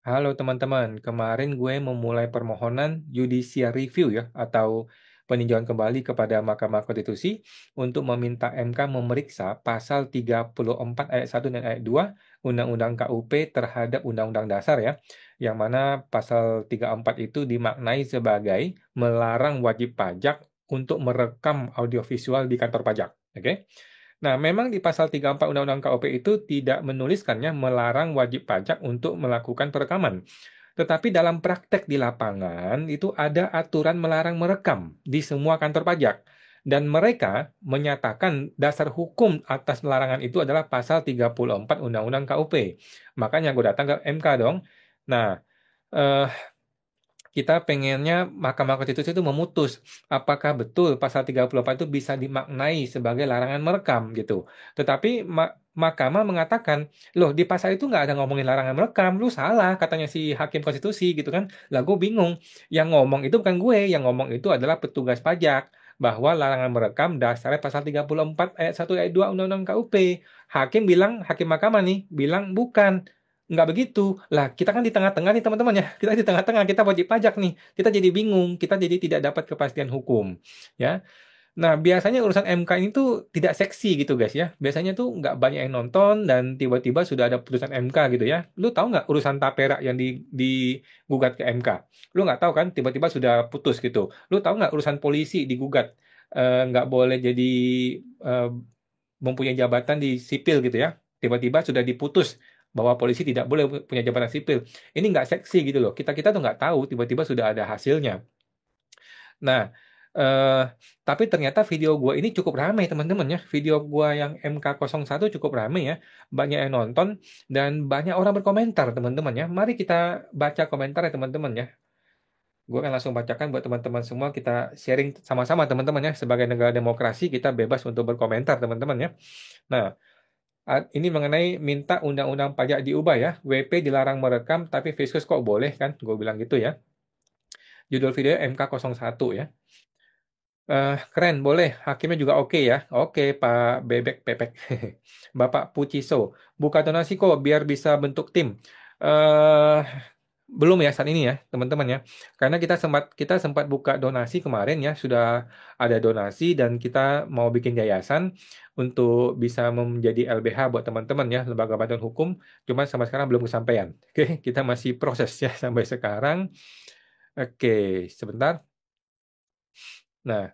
Halo teman-teman, kemarin gue memulai permohonan judicial review ya, atau peninjauan kembali kepada Mahkamah Konstitusi untuk meminta MK memeriksa pasal 34 ayat 1 dan ayat 2 Undang-Undang KUP terhadap Undang-Undang Dasar ya, yang mana pasal 34 itu dimaknai sebagai melarang wajib pajak untuk merekam audiovisual di kantor pajak. Oke? Nah, memang di pasal 34 Undang-Undang KUP itu tidak menuliskannya melarang wajib pajak untuk melakukan perekaman. Tetapi dalam praktek di lapangan itu ada aturan melarang merekam di semua kantor pajak. Dan mereka menyatakan dasar hukum atas larangan itu adalah pasal 34 Undang-Undang KUP. Makanya gue datang ke MK dong. Nah, eh, kita pengennya Mahkamah Konstitusi itu memutus apakah betul pasal 34 itu bisa dimaknai sebagai larangan merekam gitu. Tetapi Mahkamah mengatakan, loh di pasal itu nggak ada ngomongin larangan merekam, lu salah katanya si Hakim Konstitusi gitu kan. Lah gue bingung, yang ngomong itu bukan gue, yang ngomong itu adalah petugas pajak bahwa larangan merekam dasarnya pasal 34 ayat 1 ayat 2 Undang-Undang KUP. Hakim Mahkamah nih bilang bukan. Nggak begitu. Lah, kita kan di tengah-tengah nih teman-teman ya. Kita di tengah-tengah, kita wajib pajak nih. Kita jadi bingung, kita jadi tidak dapat kepastian hukum. Ya. Nah, biasanya urusan MK ini tuh tidak seksi gitu guys ya. Biasanya tuh nggak banyak yang nonton dan tiba-tiba sudah ada putusan MK gitu ya. Lu tahu nggak urusan Tapera yang digugat ke MK? Lu nggak tahu kan tiba-tiba sudah putus gitu. Lu tahu nggak urusan polisi digugat nggak boleh jadi eh, mempunyai jabatan di sipil gitu ya. Tiba-tiba sudah diputus bahwa polisi tidak boleh punya jabatan sipil. Ini nggak seksi gitu loh. Kita tuh nggak tahu tiba-tiba sudah ada hasilnya. Nah, eh, tapi ternyata video gua ini cukup ramai teman-teman ya. Video gua yang MK01 cukup ramai ya. Banyak yang nonton dan banyak orang berkomentar teman-teman ya. Mari kita baca komentar ya teman-teman ya. Gue akan langsung bacakan buat teman-teman semua. Kita sharing sama-sama teman-teman ya. Sebagai negara demokrasi kita bebas untuk berkomentar teman-teman ya. Nah, ini mengenai minta undang-undang pajak diubah ya. WP dilarang merekam tapi Fiskus kok boleh kan? Gue bilang gitu ya. Judul video MK01 ya. Keren, boleh. Hakimnya juga oke ya. Oke, Pak Bebek Pepek. Bapak Puciso. Buka donasi kok biar bisa bentuk tim. eh Belum ya saat ini ya, teman-teman ya. Karena kita sempat buka donasi kemarin ya, sudah ada donasi dan kita mau bikin yayasan untuk bisa menjadi LBH buat teman-teman ya, Lembaga Bantuan Hukum. Cuma sampai sekarang belum kesampaian. Oke, kita masih proses ya sampai sekarang. Oke, sebentar. Nah,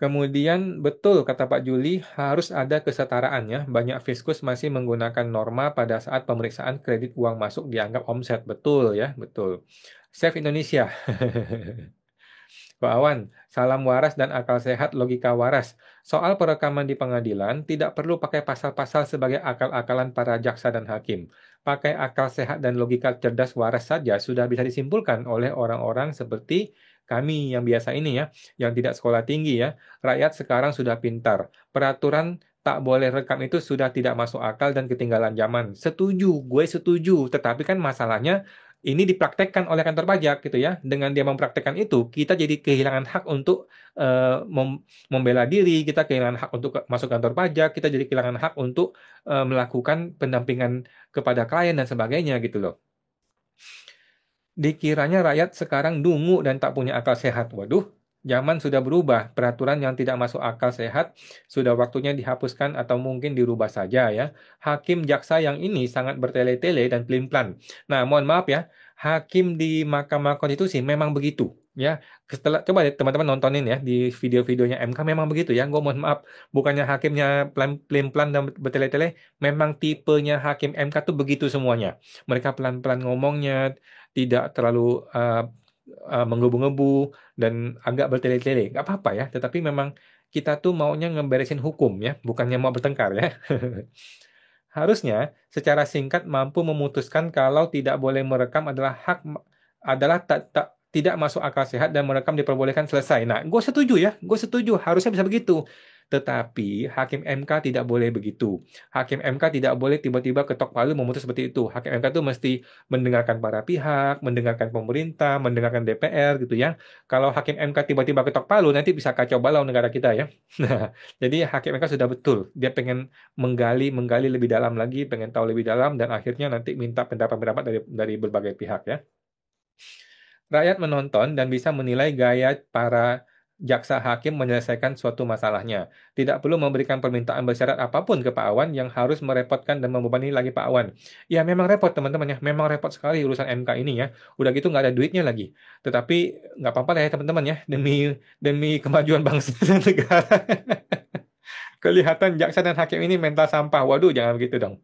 kemudian betul kata Pak Juli harus ada kesetaraan ya. Banyak fiskus masih menggunakan norma pada saat pemeriksaan kredit uang masuk dianggap omset. Betul ya, betul. Save Indonesia. Pak Awan, salam waras dan akal sehat logika waras. Soal perekaman di pengadilan tidak perlu pakai pasal-pasal sebagai akal-akalan para jaksa dan hakim. Pakai akal sehat dan logika cerdas waras saja sudah bisa disimpulkan oleh orang-orang seperti kami yang biasa ini ya, yang tidak sekolah tinggi ya. Rakyat sekarang sudah pintar. Peraturan tak boleh rekam itu sudah tidak masuk akal dan ketinggalan zaman. Setuju, gue setuju. Tetapi kan masalahnya ini dipraktekkan oleh kantor pajak gitu ya. Dengan dia mempraktekkan itu, kita jadi kehilangan hak untuk membela diri, kita kehilangan hak untuk masuk kantor pajak, kita jadi kehilangan hak untuk melakukan pendampingan kepada klien dan sebagainya gitu loh. Dikiranya rakyat sekarang dungu dan tak punya akal sehat. Waduh, zaman sudah berubah. Peraturan yang tidak masuk akal sehat sudah waktunya dihapuskan atau mungkin dirubah saja ya. Hakim jaksa yang ini sangat bertele-tele dan pelin-pelan. Nah, mohon maaf ya, hakim di Mahkamah Konstitusi memang begitu. Ya, setelah coba deh teman-teman nontonin ya di video-videonya MK memang begitu ya. Gue mohon maaf, bukannya hakimnya pelin-pelan dan bertele-tele, memang tipenya hakim MK tuh begitu semuanya. Mereka pelan-pelan ngomongnya, tidak terlalu menggebu-gebu dan agak bertele-tele. Nggak apa-apa ya, tetapi memang kita tuh maunya ngeberesin hukum ya, bukannya mau bertengkar ya. Harusnya secara singkat mampu memutuskan kalau tidak boleh merekam adalah adalah tidak masuk akal sehat dan merekam diperbolehkan selesai. Nah, gue setuju ya, gue setuju harusnya bisa begitu. Tetapi Hakim MK tidak boleh begitu. Hakim MK tidak boleh tiba-tiba ketok palu memutus seperti itu. Hakim MK itu mesti mendengarkan para pihak, mendengarkan pemerintah, mendengarkan DPR gitu ya. Kalau Hakim MK tiba-tiba ketok palu, nanti bisa kacau balau negara kita ya. Nah, jadi Hakim MK sudah betul. Dia pengen menggali lebih dalam lagi, pengen tahu lebih dalam, dan akhirnya nanti minta pendapat-pendapat dari berbagai pihak ya. Rakyat menonton dan bisa menilai gaya para jaksa hakim menyelesaikan suatu masalahnya. Tidak perlu memberikan permintaan bersyarat apapun ke Pak Awan yang harus merepotkan dan membebani lagi Pak Awan. Ya memang repot teman-teman ya, memang repot sekali urusan MK ini ya. Udah gitu nggak ada duitnya lagi. Tetapi nggak apa-apa lah ya teman-teman ya, demi demi kemajuan bangsa dan negara. Kelihatan jaksa dan hakim ini mental sampah. Waduh, jangan begitu dong.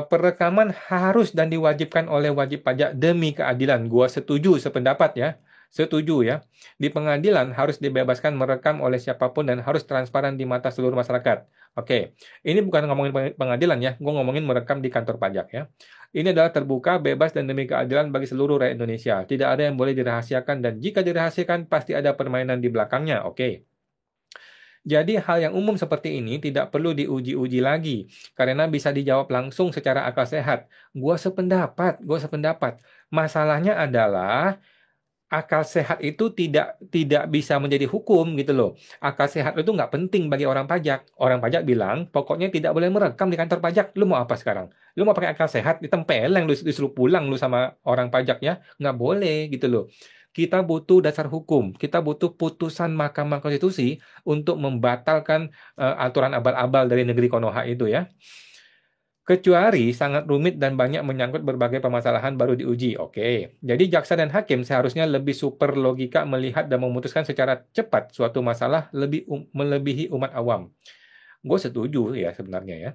Perekaman harus dan diwajibkan oleh wajib pajak demi keadilan. Gua setuju sependapat ya. Setuju ya. Di pengadilan harus dibebaskan merekam oleh siapapun dan harus transparan di mata seluruh masyarakat. Oke, ini bukan ngomongin pengadilan ya. Gue ngomongin merekam di kantor pajak ya. Ini adalah terbuka, bebas, dan demi keadilan bagi seluruh rakyat Indonesia. Tidak ada yang boleh dirahasiakan dan jika dirahasiakan pasti ada permainan di belakangnya. Oke. Jadi hal yang umum seperti ini tidak perlu diuji-uji lagi karena bisa dijawab langsung secara akal sehat. Gua sependapat. Masalahnya adalah akal sehat itu tidak bisa menjadi hukum gitu loh. Akal sehat itu nggak penting bagi orang pajak. Orang pajak bilang pokoknya tidak boleh merekam di kantor pajak. Lu mau apa sekarang? Lu mau pakai akal sehat ditempeleng, lu disuruh pulang lu sama orang pajaknya? Nggak boleh gitu loh. Kita butuh dasar hukum, kita butuh putusan Mahkamah Konstitusi untuk membatalkan aturan abal-abal dari negeri Konoha itu ya. Kecuali sangat rumit dan banyak menyangkut berbagai permasalahan baru diuji. Oke, jadi jaksa dan hakim seharusnya lebih super logika melihat dan memutuskan secara cepat suatu masalah melebihi umat awam. Gue setuju ya sebenarnya ya.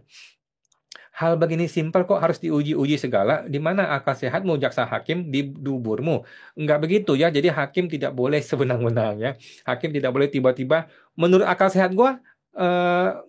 Hal begini simpel kok harus diuji-uji segala. Di mana akal sehatmu jaksa hakim di duburmu? Enggak begitu ya. Jadi hakim tidak boleh sewenang-wenangnya. Hakim tidak boleh tiba-tiba menurut akal sehat gua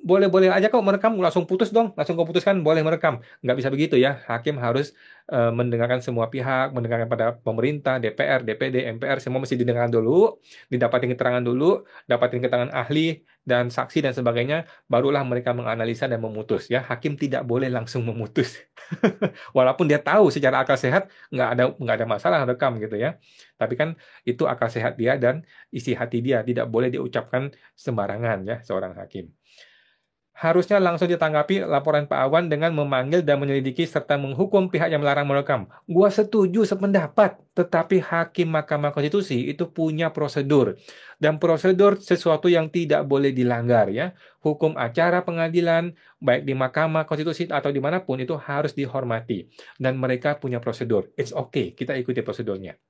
boleh-boleh aja kok merekam langsung putus dong, langsung kau putuskan boleh merekam. Nggak bisa begitu ya. Hakim harus mendengarkan semua pihak, mendengarkan pada pemerintah, DPR, DPD, MPR, semua mesti didengarkan dulu, didapatin keterangan dulu, dapatin keterangan ahli dan saksi dan sebagainya, barulah mereka menganalisa dan memutus ya. Hakim tidak boleh langsung memutus. Walaupun dia tahu secara akal sehat nggak ada masalah rekam gitu ya. Tapi kan itu akal sehat dia dan isi hati dia tidak boleh diucapkan sembarangan ya seorang hakim. Harusnya langsung ditanggapi laporan Pak Awan dengan memanggil dan menyelidiki serta menghukum pihak yang melarang merekam. Gua setuju sependapat, tetapi hakim Mahkamah Konstitusi itu punya prosedur dan prosedur sesuatu yang tidak boleh dilanggar ya. Hukum acara pengadilan baik di Mahkamah Konstitusi atau dimanapun itu harus dihormati dan mereka punya prosedur. It's okay, kita ikuti prosedurnya.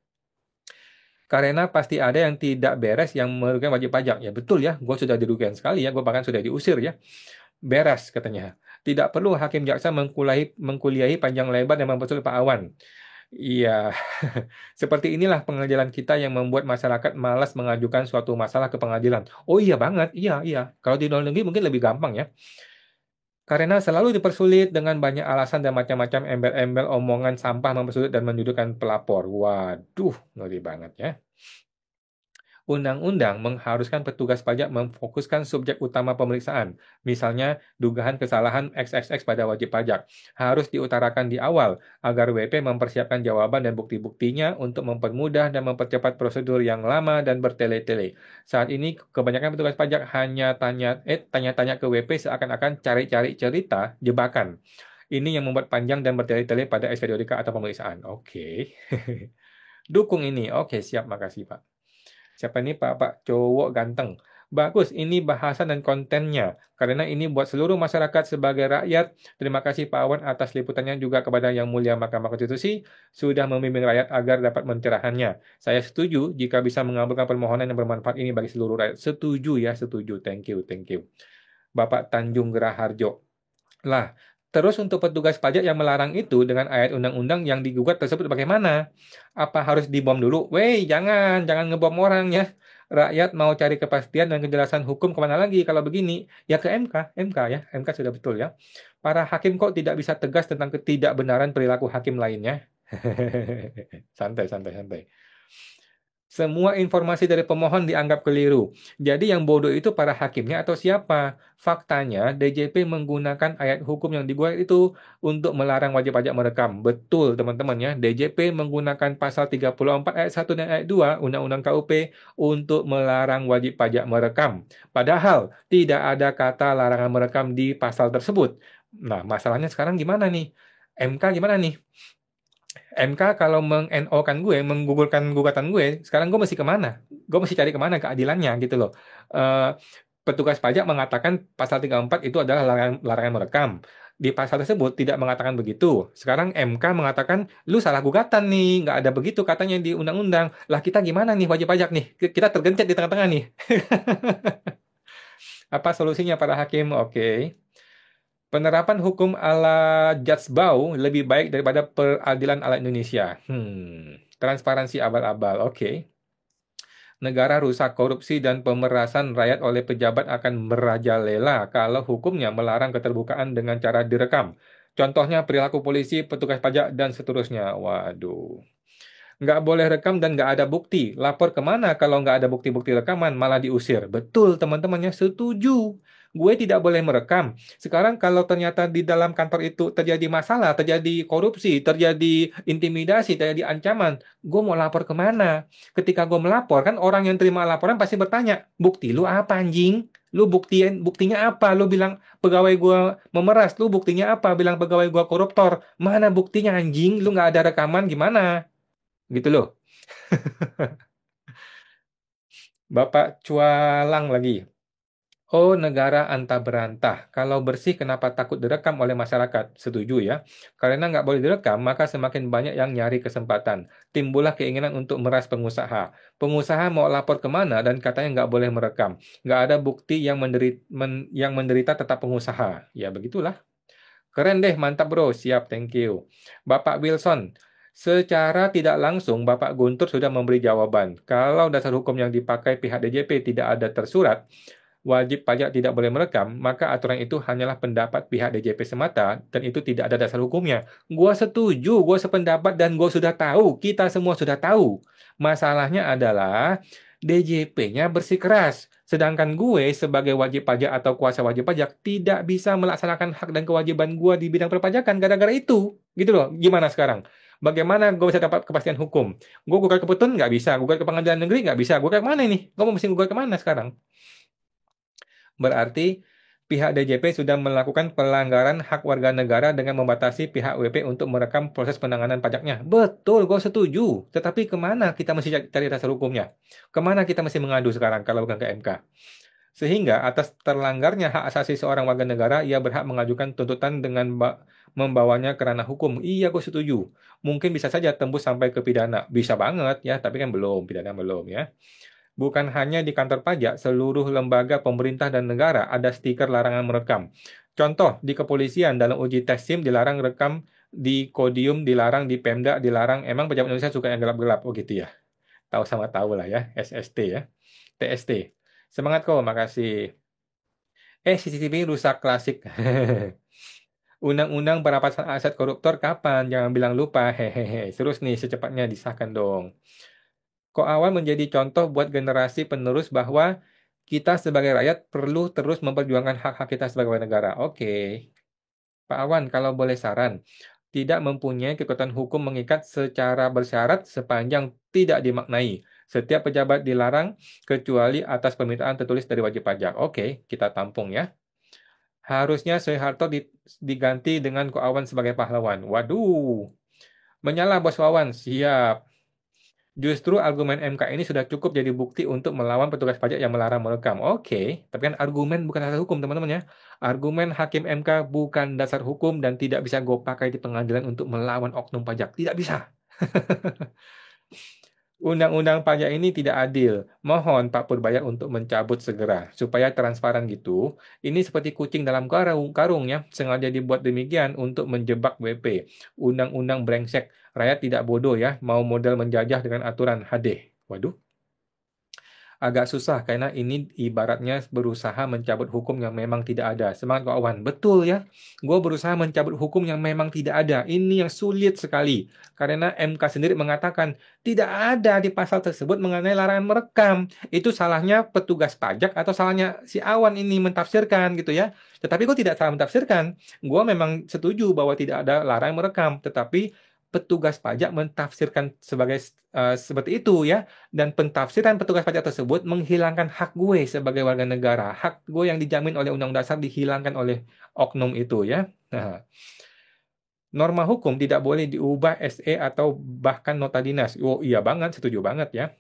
Karena pasti ada yang tidak beres yang merugikan wajib pajak. Ya betul ya, gue sudah dirugikan sekali ya, gue bahkan sudah diusir ya. Beres katanya. Tidak perlu hakim jaksa mengkuliahi panjang lebar dan mempersulit Pak Awan. Iya, seperti inilah pengadilan kita yang membuat masyarakat malas mengajukan suatu masalah ke pengadilan. Oh iya banget, iya, iya. Kalau di luar negeri mungkin lebih gampang ya. Karena selalu dipersulit dengan banyak alasan dan macam-macam embel-embel omongan sampah mempersulit dan menyudutkan pelapor. Waduh, ngeri banget ya. Undang-undang mengharuskan petugas pajak memfokuskan subjek utama pemeriksaan, misalnya dugaan kesalahan XXX pada wajib pajak, harus diutarakan di awal agar WP mempersiapkan jawaban dan bukti-buktinya untuk mempermudah dan mempercepat prosedur yang lama dan bertele-tele. Saat ini kebanyakan petugas pajak hanya tanya-tanya ke WP seakan-akan cari-cari cerita jebakan. Ini yang membuat panjang dan bertele-tele pada ekspedorika atau pemeriksaan. Oke. Dukung ini. Oke, siap. Makasih, Pak. Siapa ini Pak cowok ganteng. Bagus, ini bahasa dan kontennya. Karena ini buat seluruh masyarakat sebagai rakyat. Terima kasih Pak Awan atas liputannya juga kepada Yang Mulia Mahkamah Konstitusi sudah membimbing rakyat agar dapat mencerahannya. Saya setuju jika bisa mengabulkan permohonan yang bermanfaat ini bagi seluruh rakyat. Setuju ya, setuju. Thank you, thank you. Bapak Tanjung Geraharjo. Lah, terus untuk petugas pajak yang melarang itu dengan ayat undang-undang yang digugat tersebut bagaimana? Apa harus dibom dulu? Weh, jangan ngebom orang ya. Rakyat mau cari kepastian dan kejelasan hukum kemana lagi kalau begini? Ya ke MK, MK ya, MK sudah betul ya. Para hakim kok tidak bisa tegas tentang ketidakbenaran perilaku hakim lainnya? Santai, santai, santai. Semua informasi dari pemohon dianggap keliru. Jadi yang bodoh itu para hakimnya atau siapa? Faktanya, DJP menggunakan ayat hukum yang dibuat itu untuk melarang wajib pajak merekam. Betul, teman-teman ya. DJP menggunakan pasal 34 ayat 1 dan ayat 2 Undang-Undang KUP untuk melarang wajib pajak merekam. Padahal tidak ada kata larangan merekam di pasal tersebut. Nah, masalahnya sekarang gimana nih? MK gimana nih? MK kalau meng-NO kan gue, menggugurkan gugatan gue, sekarang gue mesti kemana? Gue mesti cari kemana keadilannya gitu loh. Eh, Petugas pajak mengatakan pasal 34 itu adalah larangan merekam. Di pasal tersebut tidak mengatakan begitu. Sekarang MK mengatakan, lu salah gugatan nih, nggak ada begitu katanya di undang-undang. Lah kita gimana nih wajib pajak nih? Kita tergencet di tengah-tengah nih. Apa solusinya para hakim? Oke. Penerapan hukum ala Judge lebih baik daripada peradilan ala Indonesia. Transparansi abal-abal. Oke. Negara rusak korupsi dan pemerasan rakyat oleh pejabat akan merajalela kalau hukumnya melarang keterbukaan dengan cara direkam. Contohnya perilaku polisi, petugas pajak, dan seterusnya. Waduh. Nggak boleh rekam dan nggak ada bukti. Lapor kemana kalau nggak ada bukti-bukti rekaman, malah diusir. Betul, teman-temannya setuju. Gue tidak boleh merekam. Sekarang kalau ternyata di dalam kantor itu terjadi masalah, terjadi korupsi, terjadi intimidasi, terjadi ancaman, gue mau lapor kemana? Ketika gue melapor, kan orang yang terima laporan pasti bertanya, bukti lu apa anjing? Lu buktinya apa? Lu bilang pegawai gue memeras, lu buktinya apa? Bilang pegawai gue koruptor. Mana buktinya anjing? Lu nggak ada rekaman gimana? Gitu loh. Bapak cualang lagi. Oh, negara antah berantah. Kalau bersih, kenapa takut direkam oleh masyarakat? Setuju ya. Karena nggak boleh direkam, maka semakin banyak yang nyari kesempatan. Timbullah keinginan untuk meras pengusaha. Pengusaha mau lapor kemana dan katanya nggak boleh merekam. Nggak ada bukti yang menderita tetap pengusaha. Ya, begitulah. Keren deh, mantap bro. Siap, thank you. Bapak Wilson, secara tidak langsung Bapak Guntur sudah memberi jawaban. Kalau dasar hukum yang dipakai pihak DJP tidak ada tersurat, wajib pajak tidak boleh merekam, maka aturan itu hanyalah pendapat pihak DJP semata dan itu tidak ada dasar hukumnya. Gua setuju, gua sependapat dan gua sudah tahu, kita semua sudah tahu. Masalahnya adalah DJP-nya bersikeras. Sedangkan gue sebagai wajib pajak atau kuasa wajib pajak tidak bisa melaksanakan hak dan kewajiban gue di bidang perpajakan gara-gara itu. Gitu loh. Gimana sekarang? Bagaimana gue bisa dapat kepastian hukum? Gue gugat ke petun nggak bisa, gugat ke pengadilan negeri nggak bisa. Gue kayak mana ini? Gue mau mesti gugat kemana sekarang? Berarti pihak DJP sudah melakukan pelanggaran hak warga negara dengan membatasi pihak WP untuk merekam proses penanganan pajaknya. Betul, gue setuju. Tetapi kemana kita mesti cari dasar hukumnya? Kemana kita mesti mengadu sekarang kalau bukan ke MK? Sehingga atas terlanggarnya hak asasi seorang warga negara, ia berhak mengajukan tuntutan dengan membawanya ke ranah hukum. Iya, gue setuju. Mungkin bisa saja tembus sampai ke pidana. Bisa banget ya, tapi kan belum, pidana belum ya. Bukan hanya di kantor pajak, seluruh lembaga pemerintah dan negara ada stiker larangan merekam. Contoh, di kepolisian dalam uji tes SIM dilarang rekam, di Kodium dilarang, di Pemda dilarang. Emang pejabat Indonesia suka yang gelap-gelap? Oh gitu ya. Tahu sama tahu lah ya, SST ya. TST. Semangat kok, makasih. CCTV rusak klasik. Undang-undang perampasan aset koruptor kapan? Jangan bilang lupa. Hehehe. Terus nih, secepatnya disahkan dong. Kok awal menjadi contoh buat generasi penerus bahwa kita sebagai rakyat perlu terus memperjuangkan hak-hak kita sebagai warga negara. Oke, Pak Awan, kalau boleh saran, tidak mempunyai kekuatan hukum mengikat secara bersyarat sepanjang tidak dimaknai. Setiap pejabat dilarang kecuali atas permintaan tertulis dari wajib pajak. Oke, kita tampung ya. Harusnya Soeharto diganti dengan Ko Awan sebagai pahlawan. Waduh, menyala Bos Wawan, siap. Justru argumen MK ini sudah cukup jadi bukti untuk melawan petugas pajak yang melarang merekam. Oke, tapi kan argumen bukan dasar hukum, teman-teman ya. Argumen hakim MK bukan dasar hukum dan tidak bisa gue pakai di pengadilan untuk melawan oknum pajak. Tidak bisa. Undang-undang pajak ini tidak adil. Mohon Pak Purbaya untuk mencabut segera supaya transparan gitu. Ini seperti kucing dalam karung ya, sengaja dibuat demikian untuk menjebak WP. Undang-undang brengsek. Rakyat tidak bodoh ya, mau modal menjajah dengan aturan HD. Waduh. Agak susah karena ini ibaratnya berusaha mencabut hukum yang memang tidak ada. Semangat kawan. Betul ya. Gue berusaha mencabut hukum yang memang tidak ada. Ini yang sulit sekali. Karena MK sendiri mengatakan tidak ada di pasal tersebut mengenai larangan merekam. Itu salahnya petugas pajak atau salahnya si Awan ini mentafsirkan gitu ya. Tetapi gue tidak salah mentafsirkan. Gue memang setuju bahwa tidak ada larangan merekam. Tetapi petugas pajak mentafsirkan sebagai seperti itu ya. Dan pentafsiran petugas pajak tersebut menghilangkan hak gue sebagai warga negara. Hak gue yang dijamin oleh Undang-Undang Dasar dihilangkan oleh oknum itu ya. Nah, norma hukum tidak boleh diubah SE atau bahkan nota dinas. Oh iya banget, setuju banget ya.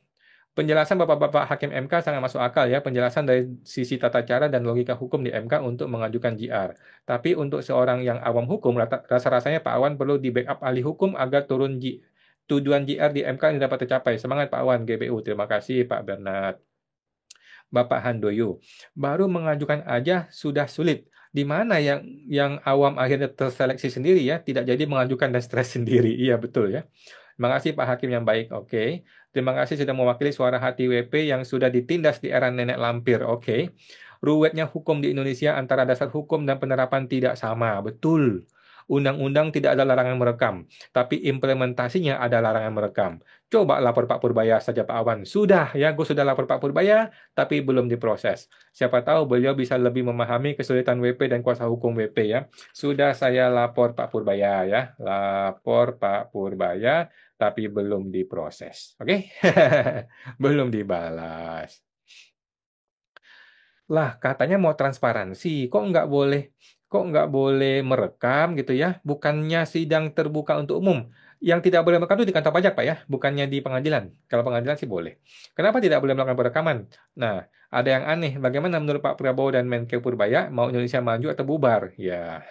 Penjelasan Bapak-Bapak Hakim MK sangat masuk akal ya. Penjelasan dari sisi tata cara dan logika hukum di MK untuk mengajukan JR. Tapi untuk seorang yang awam hukum, rasa-rasanya Pak Awan perlu di backup ahli hukum agar tujuan JR di MK ini dapat tercapai. Semangat Pak Awan, GBU. Terima kasih Pak Bernard. Bapak Handoyo, baru mengajukan aja sudah sulit. Di mana yang awam akhirnya terseleksi sendiri ya, tidak jadi mengajukan dan stres sendiri. Iya betul ya. Terima kasih Pak Hakim yang baik. Oke. Terima kasih sudah mewakili suara hati WP yang sudah ditindas di era nenek lampir. Oke. Ruwetnya hukum di Indonesia antara dasar hukum dan penerapan tidak sama. Betul. Undang-undang tidak ada larangan merekam, tapi implementasinya ada larangan merekam. Coba lapor Pak Purbaya saja Pak Awan. Sudah ya, gue sudah lapor Pak Purbaya, tapi belum diproses. Siapa tahu beliau bisa lebih memahami kesulitan WP dan kuasa hukum WP ya. Sudah saya lapor Pak Purbaya ya, lapor Pak Purbaya, tapi belum diproses. Oke? Belum dibalas. Lah, katanya mau transparansi, kok nggak boleh merekam gitu ya? Bukannya sidang terbuka untuk umum. Yang tidak boleh merekam itu di kantor pajak, Pak ya, bukannya di pengadilan. Kalau pengadilan sih boleh. Kenapa tidak boleh melakukan perekaman? Nah, ada yang aneh. Bagaimana menurut Pak Prabowo dan Menko Purbaya, mau Indonesia maju atau bubar? Ya,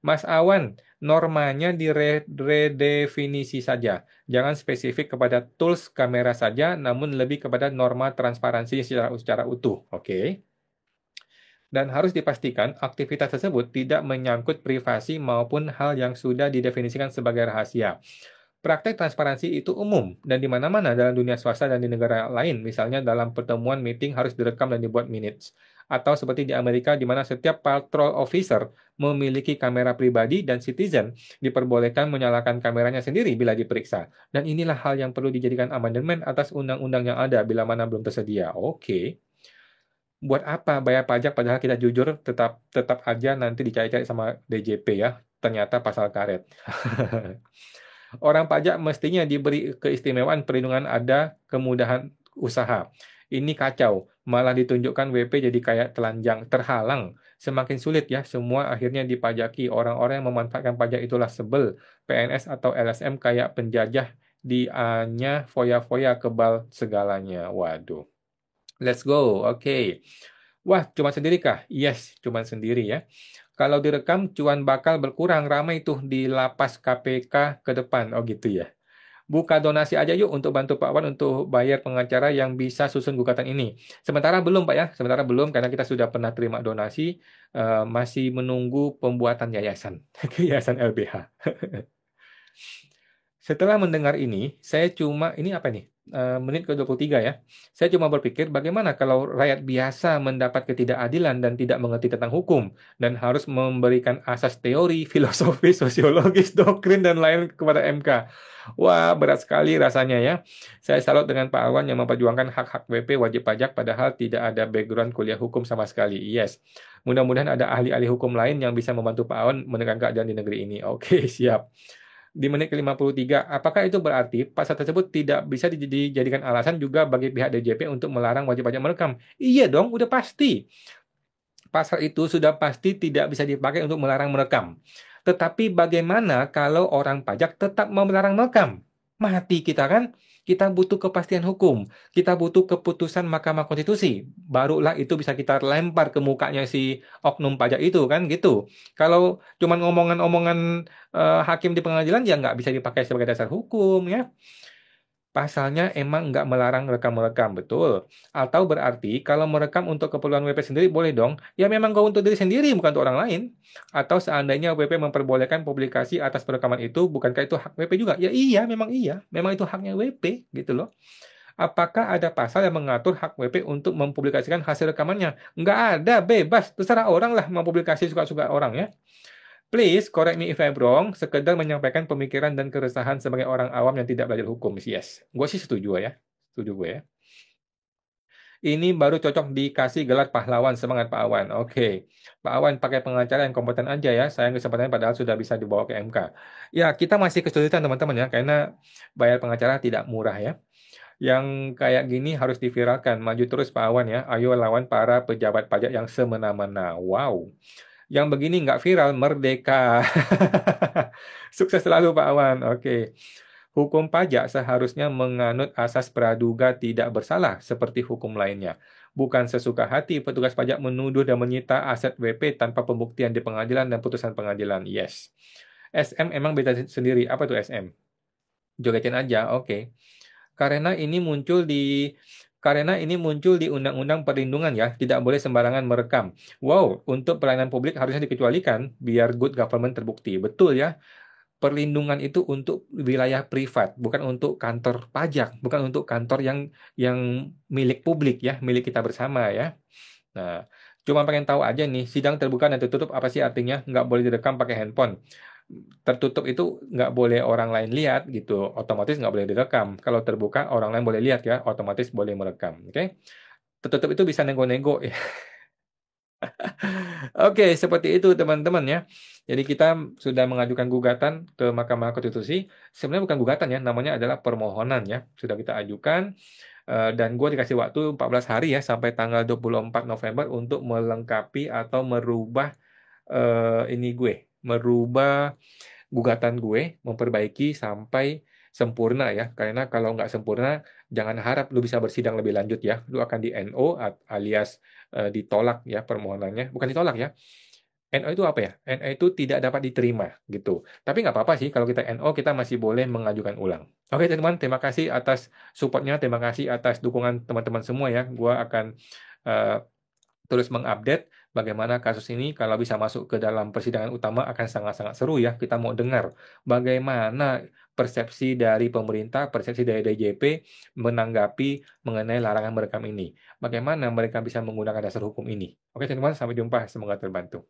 Mas Awan, normanya diredefinisi saja. Jangan spesifik kepada tools kamera saja, namun lebih kepada norma transparansi secara utuh. Oke. Dan harus dipastikan aktivitas tersebut tidak menyangkut privasi maupun hal yang sudah didefinisikan sebagai rahasia. Praktek transparansi itu umum dan di mana-mana dalam dunia swasta dan di negara lain, misalnya dalam pertemuan meeting harus direkam dan dibuat minutes. Atau seperti di Amerika di mana setiap patrol officer memiliki kamera pribadi dan citizen diperbolehkan menyalakan kameranya sendiri bila diperiksa. Dan inilah hal yang perlu dijadikan amandemen atas undang-undang yang ada bila mana belum tersedia. Oke. Buat apa bayar pajak padahal kita jujur tetap aja nanti dicari-cari sama DJP ya. Ternyata pasal karet. Orang pajak mestinya diberi keistimewaan perlindungan ada kemudahan usaha. Ini kacau, malah ditunjukkan WP jadi kayak telanjang, terhalang. Semakin sulit ya, semua akhirnya dipajaki. Orang-orang yang memanfaatkan pajak itulah sebel. PNS atau LSM kayak penjajah dianya foya-foya kebal segalanya. Waduh. Let's go. Oke. Wah, cuma sendiri kah? Yes, cuma sendiri ya. Kalau direkam, cuan bakal berkurang. Ramai tuh di lapas KPK ke depan. Oh gitu ya. Buka donasi aja yuk untuk bantu Pak Wan untuk bayar pengacara yang bisa susun gugatan ini. Sementara belum Pak ya, sementara belum karena kita sudah pernah terima donasi, masih menunggu pembuatan yayasan, yayasan LBH. Setelah mendengar ini, ini apa nih? Menit ke-23 ya. Saya cuma berpikir bagaimana kalau rakyat biasa mendapat ketidakadilan dan tidak mengerti tentang hukum dan harus memberikan asas teori, filosofi, sosiologis, doktrin dan lain kepada MK. Wah, berat sekali rasanya ya. Saya salut dengan Pak Awan yang memperjuangkan hak-hak WP wajib pajak padahal tidak ada background kuliah hukum sama sekali. Yes. Mudah-mudahan ada ahli-ahli hukum lain yang bisa membantu Pak Awan menegakkan keadilan di negeri ini. Oke, siap. Di menit ke-53, apakah itu berarti pasal tersebut tidak bisa dijadikan alasan juga bagi pihak DJP untuk melarang wajib pajak merekam? Iya dong, udah pasti. Pasal itu sudah pasti tidak bisa dipakai untuk melarang merekam. Tetapi bagaimana kalau orang pajak tetap mau melarang merekam? Mati kita kan? Kita butuh kepastian hukum. Kita butuh keputusan Mahkamah Konstitusi. Barulah itu bisa kita lempar ke mukanya si oknum pajak itu kan gitu. Kalau cuma ngomongan-omongan hakim di pengadilan ya nggak bisa dipakai sebagai dasar hukum ya. Pasalnya emang nggak melarang rekam-merekam, betul. Atau berarti kalau merekam untuk keperluan WP sendiri boleh dong? Ya memang kau untuk diri sendiri, bukan untuk orang lain. Atau seandainya WP memperbolehkan publikasi atas perekaman itu, bukankah itu hak WP juga? Ya iya, memang itu haknya WP gitu loh. Apakah ada pasal yang mengatur hak WP untuk mempublikasikan hasil rekamannya? Nggak ada, bebas. Terserah orang lah mempublikasi suka-suka orang ya. Please correct me if I'm wrong. Sekedar menyampaikan pemikiran dan keresahan sebagai orang awam yang tidak belajar hukum. Yes, gue sih setuju ya. Setuju gue ya. Ini baru cocok dikasih gelar pahlawan. Semangat Pak Awan. Oke. Pak Awan pakai pengacara yang kompeten aja ya. Sayang kesempatannya padahal sudah bisa dibawa ke MK. Ya, kita masih kesulitan teman-teman ya. Karena bayar pengacara tidak murah ya. Yang kayak gini harus diviralkan. Maju terus Pak Awan ya. Ayo lawan para pejabat pajak yang semena-mena. Wow. Yang begini nggak viral, merdeka. Sukses selalu Pak Awan. Oke. Hukum pajak seharusnya menganut asas praduga tidak bersalah seperti hukum lainnya. Bukan sesuka hati petugas pajak menuduh dan menyita aset WP tanpa pembuktian di pengadilan dan putusan pengadilan. Yes. SM emang beda sendiri. Apa tuh SM? Jogetin aja. Oke. Karena ini muncul di Undang-Undang Perlindungan ya, tidak boleh sembarangan merekam. Wow, untuk pelayanan publik harusnya dikecualikan biar good government terbukti. Betul ya. Perlindungan itu untuk wilayah privat, bukan untuk kantor pajak, bukan untuk kantor yang milik publik ya, milik kita bersama ya. Nah, cuma pengen tahu aja nih, sidang terbuka dan tertutup apa sih artinya? Nggak boleh direkam pakai handphone. Tertutup itu nggak boleh orang lain lihat gitu, otomatis nggak boleh direkam. Kalau terbuka orang lain boleh lihat ya, otomatis boleh merekam. Oke? Tertutup itu bisa nego-nego ya. Oke, seperti itu teman-teman ya. Jadi kita sudah mengajukan gugatan ke Mahkamah Konstitusi. Sebenarnya bukan gugatan ya, namanya adalah permohonan ya. Sudah kita ajukan dan gue dikasih waktu 14 hari ya sampai tanggal 24 November untuk melengkapi atau merubah merubah gugatan gue, memperbaiki sampai sempurna ya. Karena kalau nggak sempurna, jangan harap lu bisa bersidang lebih lanjut ya. Lu akan di NO alias ditolak ya permohonannya. Bukan ditolak ya. NO itu apa ya? NO itu tidak dapat diterima gitu. Tapi nggak apa-apa sih kalau kita NO kita masih boleh mengajukan ulang. Oke teman-teman, terima kasih atas supportnya, terima kasih atas dukungan teman-teman semua ya. Gua akan eh, terus mengupdate bagaimana kasus ini kalau bisa masuk ke dalam persidangan utama akan sangat-sangat seru ya. Kita mau dengar bagaimana persepsi dari pemerintah, persepsi dari DJP menanggapi mengenai larangan merekam ini. Bagaimana mereka bisa menggunakan dasar hukum ini. Oke teman-teman, sampai jumpa. Semoga terbantu.